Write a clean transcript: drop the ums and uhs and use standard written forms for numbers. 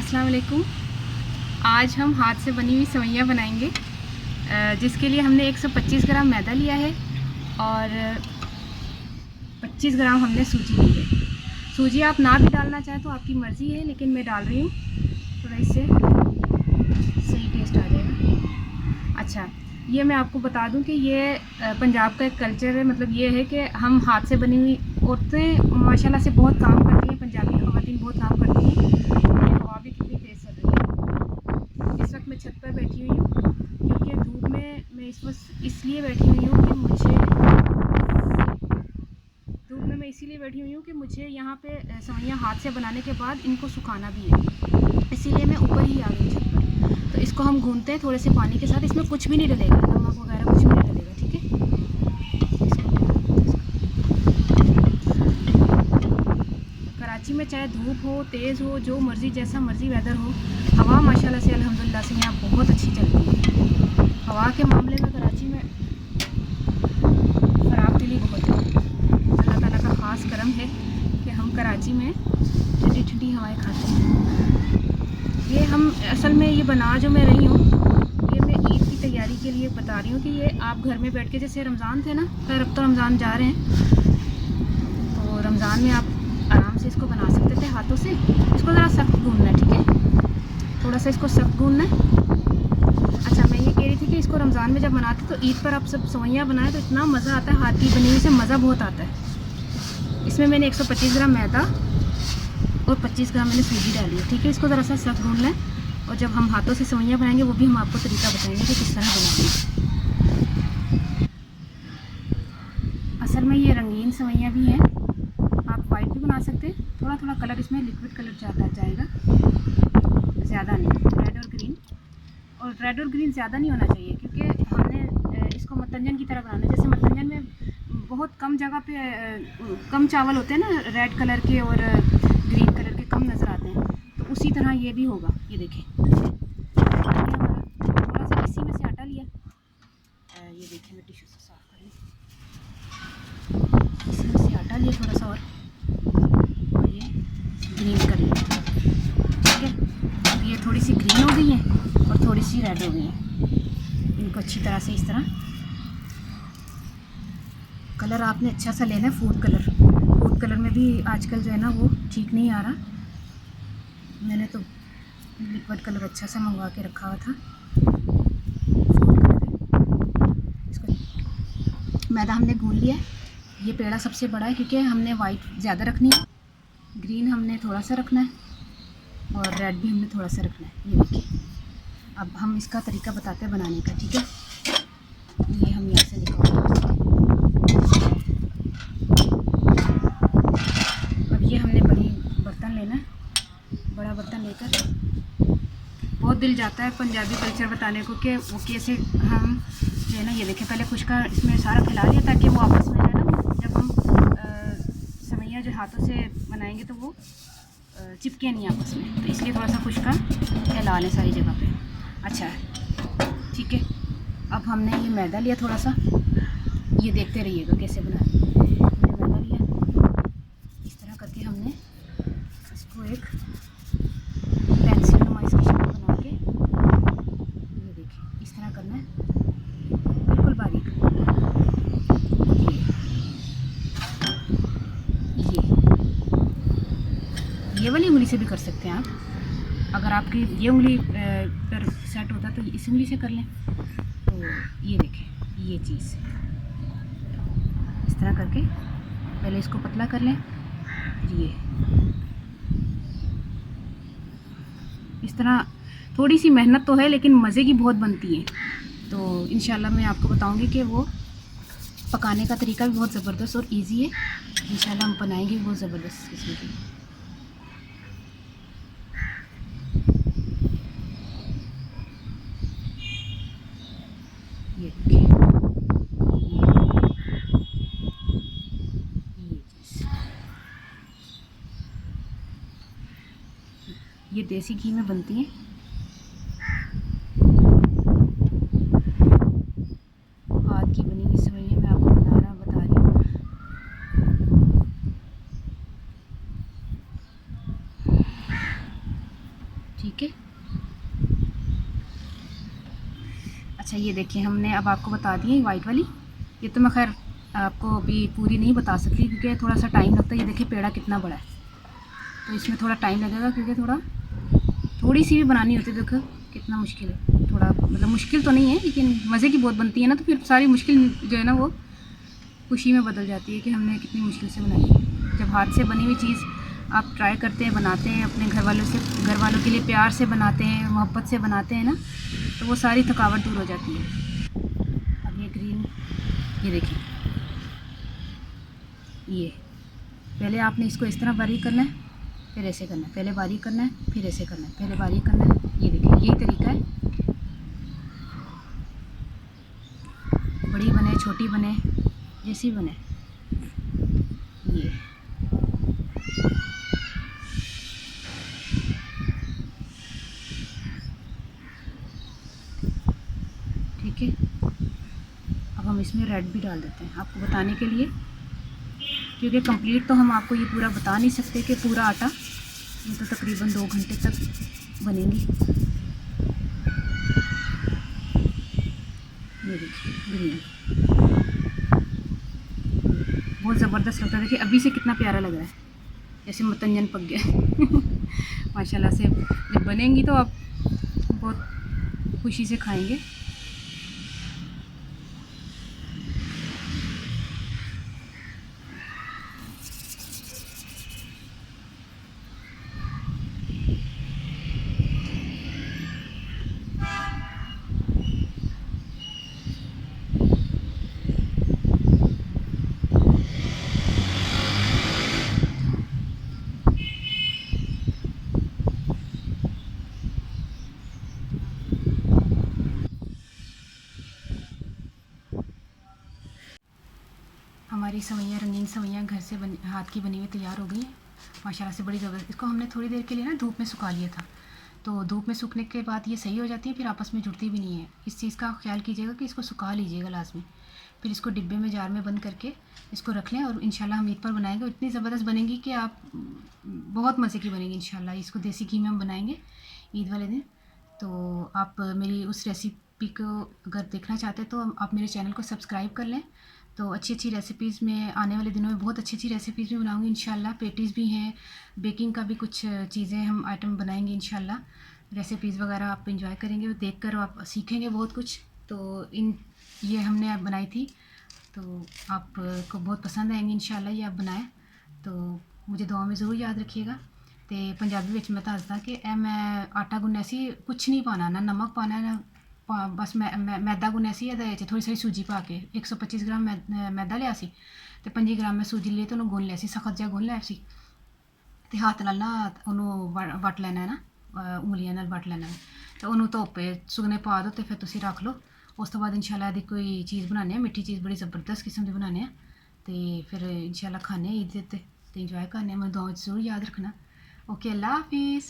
अस्सलाम वालेकुम। आज हम हाथ से बनी हुई सेवइयाँ बनाएंगे, जिसके लिए हमने 125 ग्राम मैदा लिया है और 25 ग्राम हमने सूजी ली है। सूजी आप ना भी डालना चाहें तो आपकी मर्ज़ी है, लेकिन मैं डाल रही हूँ, थोड़ा इससे सही टेस्ट आ जाएगा। अच्छा, ये मैं आपको बता दूं कि ये पंजाब का एक कल्चर है। मतलब ये है कि हम हाथ से बनी हुई औरतें माशाल्लाह से बहुत काम करती हैं, पंजाबी ख़वातीन बहुत काम करती हैं। ये हवा भी कितनी तेज़ चल रही है। इस वक्त मैं छत पर बैठी हुई हूँ, क्योंकि धूप में मैं इस वक्त इसलिए बैठी हुई हूँ कि मुझे यहाँ पे सेवइयाँ हाथ से बनाने के बाद इनको सुखाना भी है, इसीलिए मैं ऊपर ही आ गई छत पर। तो इसको हम गूंथते हैं थोड़े से पानी के साथ। इसमें कुछ भी नहीं डलेगा, नमक वगैरह कुछ भी नहीं डलेगा, ठीक है। कराची में चाहे धूप हो, तेज़ हो, जो मर्ज़ी जैसा मर्ज़ी वेदर हो, हवा माशाल्लाह से अल्हम्दुलिल्लाह से यहाँ बहुत अच्छी चलती है। हवा के मामले में कराची में ख़राब दिली बहुत है। अल्लाह ताला का ख़ास करम है कि हम कराची में ठंडी ठंडी हवाएँ खाते हैं। ये हम असल में ये बना जो मैं रही हूँ, ये मैं ईद की तैयारी के लिए बता रही हूँ कि ये आप घर में बैठ के, जैसे रमज़ान थे ना, खैर अब तो रमज़ान जा रहे हैं, तो रमज़ान में आप आराम से इसको बना सकते थे हाथों से। इसको ज़रा सख्त गूंदना है, ठीक है, थोड़ा सा इसको सख्त गूंदना है। अच्छा, मैं ये कह रही थी कि इसको रमज़ान में जब बनाते तो ईद पर आप सब सेवइयाँ बनाएं तो इतना मज़ा आता है, हाथ की बनी हुई से मज़ा बहुत आता है। इसमें मैंने 125 ग्राम मैदा और 25 ग्राम मैंने सूजी डाली है, ठीक है। इसको ज़रा सा सख्त गूंद लें, और जब हम हाथों से सेवइयाँ बनाएंगे वो भी हम आपको तरीका बताएंगे कि किस तरह बनाएंगे। असल में ये रंगीन सेवइयाँ भी हैं, आप वाइट भी बना सकते हैं। थोड़ा थोड़ा कलर इसमें लिक्विड कलर जाएगा, ज़्यादा नहीं। रेड और ग्रीन ज़्यादा नहीं होना चाहिए, क्योंकि हमने इसको मतंजन की तरह बनाना है। जैसे मतंजन में बहुत कम जगह पे कम चावल होते हैं ना, रेड कलर के और ग्रीन कलर के कम नज़र आते हैं, तो उसी तरह ये भी होगा। ये देखें, थोड़ा सा इसी में से आटा लिया, ये देखें, मैं टिश्यू से साफ़ कर लूँ। इसी में से आटा लिया थोड़ा सा, और ये ग्रीन कर लिया, ठीक है। अब ये थोड़ी सी ग्रीन हो गई है और थोड़ी सी रेड हो गई है। इनको अच्छी तरह से इस तरह कलर आपने अच्छा सा लेना है, फूड कलर में भी आजकल जो है ना वो ठीक नहीं आ रहा। मैंने तो लिक्विड कलर अच्छा सा मंगवा के रखा हुआ था। फूड कलर है। इसको मैदा हमने गूंद लिया है। ये पेड़ा सबसे बड़ा है, क्योंकि हमने वाइट ज़्यादा रखनी है, ग्रीन हमने थोड़ा सा रखना है, और रेड भी हमने थोड़ा सा रखना है। ये देखिए, अब हम इसका तरीका बताते हैं बनाने का, ठीक है। ये हम यहाँ से निकालेंगे। अब ये हमने बड़ी बर्तन लेना है, बड़ा बर्तन लेकर। बहुत दिल जाता है पंजाबी कल्चर बताने को कि वो कैसे हम जो है ना, ये देखें, पहले खुश्का इसमें सारा फैला लिया ताकि वो आपस में जो है ना, जब हम सेवइयाँ जो हाथों से बनाएंगे तो वो चिपके नहीं आपस में, तो इसलिए थोड़ा सा खुश्का फैला लें सारी जगह पे। अच्छा, ठीक है। अब हमने ये मैदा लिया थोड़ा सा, ये देखते रहिएगा कैसे बनाते हैं। हमने मैदा लिया, इस तरह करके हमने इसको एक पेंसिल नुमा इसकी शक्ल बना के, ये देखिए, इस तरह करना है, बिल्कुल बारीक। ये वाली उंगली से भी कर सकते हैं आप। अगर आपकी ये उंगली पर सेट होता तो इस उंगली से कर लें। तो ये देखें, ये चीज़ इस तरह करके पहले इसको पतला कर लें। ये इस तरह थोड़ी सी मेहनत तो है, लेकिन मज़े की बहुत बनती है। तो इंशाल्लाह मैं आपको बताऊंगी कि वो पकाने का तरीका भी बहुत ज़बरदस्त और इजी है। इंशाल्लाह हम बनाएंगे बहुत ज़बरदस्त किस्म की। ये ये देसी घी में बनती है। हाथ की बनी हुई सेवइयाँ मैं आपको बता रही हूँ। ठीक है। अच्छा ये देखिए, हमने अब आपको बता दी है वाइट वाली। ये तो मैं खैर आपको अभी पूरी नहीं बता सकती क्योंकि थोड़ा सा टाइम लगता है। ये देखिए पेड़ा कितना बड़ा है, तो इसमें थोड़ा टाइम लगेगा क्योंकि थोड़ी सी भी बनानी होती है। देखो कितना मुश्किल है, थोड़ा मतलब मुश्किल तो नहीं है लेकिन मज़े की बहुत बनती है ना, तो फिर सारी मुश्किल जो है ना वो खुशी में बदल जाती है कि हमने कितनी मुश्किल से बनाई है। जब हाथ से बनी हुई चीज़ आप ट्राई करते हैं, बनाते हैं, अपने घर वालों के लिए प्यार से बनाते हैं, मोहब्बत से बनाते हैं ना, तो वो सारी थकावट दूर हो जाती है। अब ये ग्रीन, ये देखिए, ये पहले आपने इसको इस तरह बारीक करना है, फिर ऐसे करना है, पहले बारीक करना है, फिर ऐसे करना है, पहले बारीक करना है। ये देखिए यही तरीका है, बड़ी बने छोटी बने जैसी बने। ये ठीक है। अब हम इसमें रेड भी डाल देते हैं आपको बताने के लिए, क्योंकि कंप्लीट तो हम आपको ये पूरा बता नहीं सकते कि पूरा आटा, ये तो तकरीबन 2 घंटे तक बनेंगी। ये देखिए ग्रीन बहुत ज़बरदस्त लगता है। देखिए अभी से कितना प्यारा लग रहा है, जैसे मतंजन पक गया माशाल्लाह से। जब बनेंगी तो आप बहुत खुशी से खाएंगे। हमारी सवैयाँ, रंगीन सवैयाँ घर से हाथ की बनी हुई तैयार हो गई हैं माशाल्लाह से, बड़ी ज़बरदस्त। इसको हमने थोड़ी देर के लिए ना धूप में सुखा लिया था, तो धूप में सूखने के बाद ये सही हो जाती है, फिर आपस में जुड़ती भी नहीं है। इस चीज़ का ख्याल कीजिएगा कि इसको सुखा लीजिएगा लाजमी। फिर इसको डिब्बे में, जार में बंद करके इसको रख लें, और इंशाल्लाह हम ईद पर बनाएंगे। इतनी ज़बरदस्त बनेगी कि आप बहुत मज़े की बनेगी इंशाल्लाह। इसको देसी घी में हम बनाएंगे ईद वाले दिन। तो आप मेरी उस रेसिपी को अगर देखना चाहते हैं तो आप मेरे चैनल को सब्सक्राइब कर लें। तो अच्छी अच्छी रेसिपीज़ में आने वाले दिनों में बहुत अच्छी अच्छी रेसिपीज़ भी बनाऊंगी इंशाल्लाह। पेटीज़ भी हैं, बेकिंग का भी कुछ चीज़ें हम आइटम बनाएंगे इंशाल्लाह। रेसिपीज़ वगैरह आप इंजॉय करेंगे, देख कर आप सीखेंगे बहुत कुछ। तो ये हमने बनाई थी, तो आपको बहुत पसंद आएंगी इंशाल्लाह ये आप बनाएं। तो मुझे दुआ में ज़रूर याद रखिएगा। तो पंजाबी विच मैं दसदा कि मैं आटा गुन्नया सी, कुछ नहीं पाना, ना नमक पाना, ना बस मैदा गुन्नया सी, थोड़ी सारी सूजी पा के 125 ग्राम मैदा लिया सी, तो 5 ग्राम मैं सूजी लिए तो उन्होंने गुन लिया सी, सख्त जिहा गुन लिया सी। तो हाथ नाल ना उन्होंने वट लेना है ना, ਉਂਗਲੀਆਂ ਨਾਲ वट लेना है। तो उन्होंने धुप्पे सुकने पा दो, तो फिर तुम रख लो। उस तो बाद इंशाल्लाह दी कोई चीज़ बनाने, मिट्ठी चीज़ बड़ी ज़बरदस्त किस्म की बनाने, तो फिर इंशाल्लाह खाने ईद ते इंजॉय करने। मैं दुआ च जरूर याद रखना। ओके, अल्लाह हाफिज़।